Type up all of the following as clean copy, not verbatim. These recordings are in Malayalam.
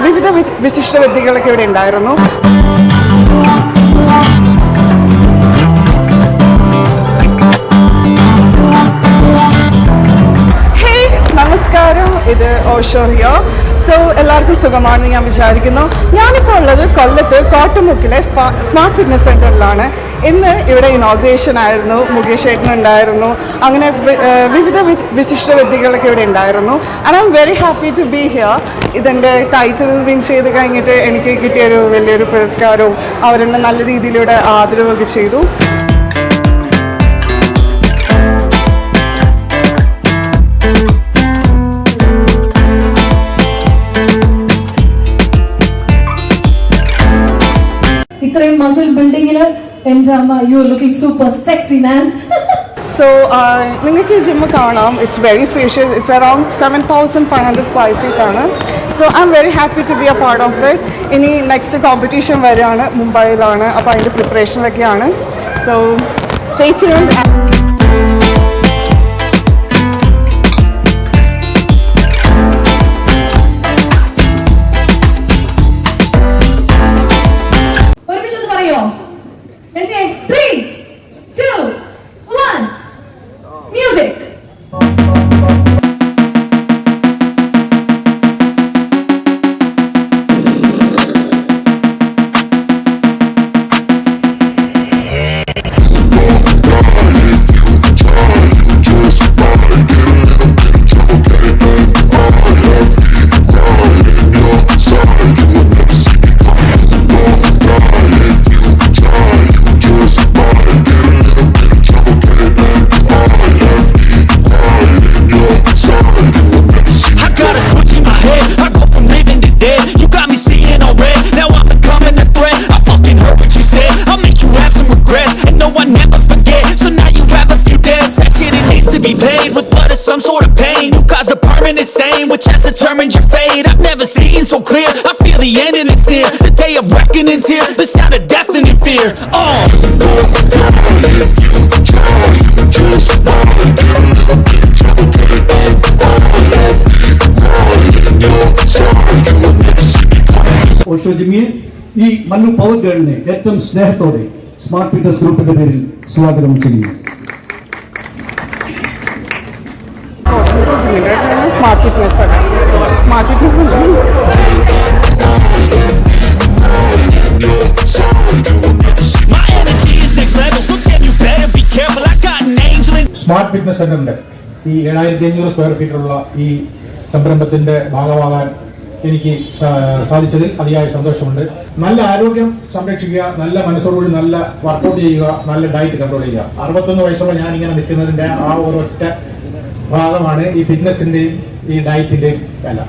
വിവിധ വിശിഷ്ട വ്യക്തികളൊക്കെ ഇവിടെ ഉണ്ടായിരുന്നു. നമസ്കാരം, ഇത് ഓഷോ ഹിയർ. സോ എല്ലാവർക്കും സുഖമാണെന്ന് ഞാൻ വിചാരിക്കുന്നു. ഞാനിപ്പോൾ ഉള്ളത് കൊല്ലത്ത് കോട്ടമുക്കിലെ സ്മാർട്ട് ഫിറ്റ്നസ് സെൻ്ററിലാണ്. ഇന്ന് ഇവിടെ ഇനോഗ്രേഷൻ ആയിരുന്നു, മുകേഷ് ഏട്ടനുണ്ടായിരുന്നു, അങ്ങനെ വിവിധ വിശിഷ്ട വ്യക്തികളൊക്കെ ഇവിടെ ഉണ്ടായിരുന്നു. And I am very happy to be here. ഇതെൻ്റെ ടൈറ്റിൽ വിൻ ചെയ്ത് കഴിഞ്ഞിട്ട് എനിക്ക് കിട്ടിയൊരു വലിയൊരു പുരസ്കാരവും അവരെന്നെ നല്ല രീതിയിലൂടെ ആദരവൊക്കെ ചെയ്തു. ഇത്രയും മസിൽ ബിൽഡിങ്ങില് എൻ്റെ അമ്മ, you are looking super sexy man. So നിങ്ങൾക്ക് ഈ ജിമ്മ് കാണാം. It's very spacious. It's around 7,500 square feet ആണ്. So I am very happy to be a part of it. ഇനി നെക്സ്റ്റ് കോമ്പറ്റീഷൻ വരെയാണ്, മുംബൈയിലാണ്. അപ്പോൾ അതിൻ്റെ പ്രിപ്പറേഷനിലൊക്കെയാണ്. So stay tuned. Some sort of pain, you caused a permanent stain, which has determined your fate. I've never seen so clear, I feel the end and it's near. The day of reckoning's here, the sound of deafening fear. Osho ജിമ്മിയെ ഈ മല്ലു പവർ ഗേളിനെ ഏറ്റവും സ്നേഹത്തോടെ സ്മാർട്ട് ഫിറ്റ്നസ് ഗ്രൂപ്പിന്റെ പേരിൽ സ്വാഗതം ചെയ്യുന്നു. സ്മാർട്ട് ഫിറ്റ്നസ് ആണ്. സ്മാർട്ട് ഫിറ്റ്നസ് ഉണ്ട്. സ്മാർട്ട് ഫിറ്റ്നസ് സെന്ററിന്റെ ഈ 7,500 സ്ക്വയർ ഫീറ്റുള്ള ഈ സംരംഭത്തിന്റെ ഭാഗമാകാൻ എനിക്ക് സാധിച്ചതിൽ അതിയായ സന്തോഷമുണ്ട്. നല്ല ആരോഗ്യം സംരക്ഷിക്കുക, നല്ല മനസ്സോടുകൂടി നല്ല വർക്കൗട്ട് ചെയ്യുക, നല്ല ഡയറ്റ് കൺട്രോൾ ചെയ്യുക. 61 വയസ്സുള്ള ഞാനിങ്ങനെ നിൽക്കുന്നതിന്റെ ആ ഒരൊറ്റ ഭാഗമാണ് ഈ ഫിറ്റ്നസിന്റെയും ഈ ഡയറ്റിന്റെയും വില.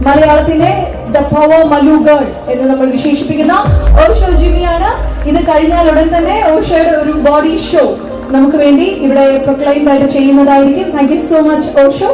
മലയാളത്തിലെ ദ പവർ മല്ലു ഗേൾ എന്ന് നമ്മൾ വിശേഷിപ്പിക്കുന്ന ഓഷോ ജിമ്മിയാണ്. ഇത് കഴിഞ്ഞാൽ ഉടൻ തന്നെ ഓഷോയുടെ ഒരു ബോഡി ഷോ നമുക്ക് വേണ്ടി ഇവിടെ പ്രൊക്ലൈംഡ് ആയിട്ട് ചെയ്യുന്നതായിരിക്കും. Thank you so much Osho.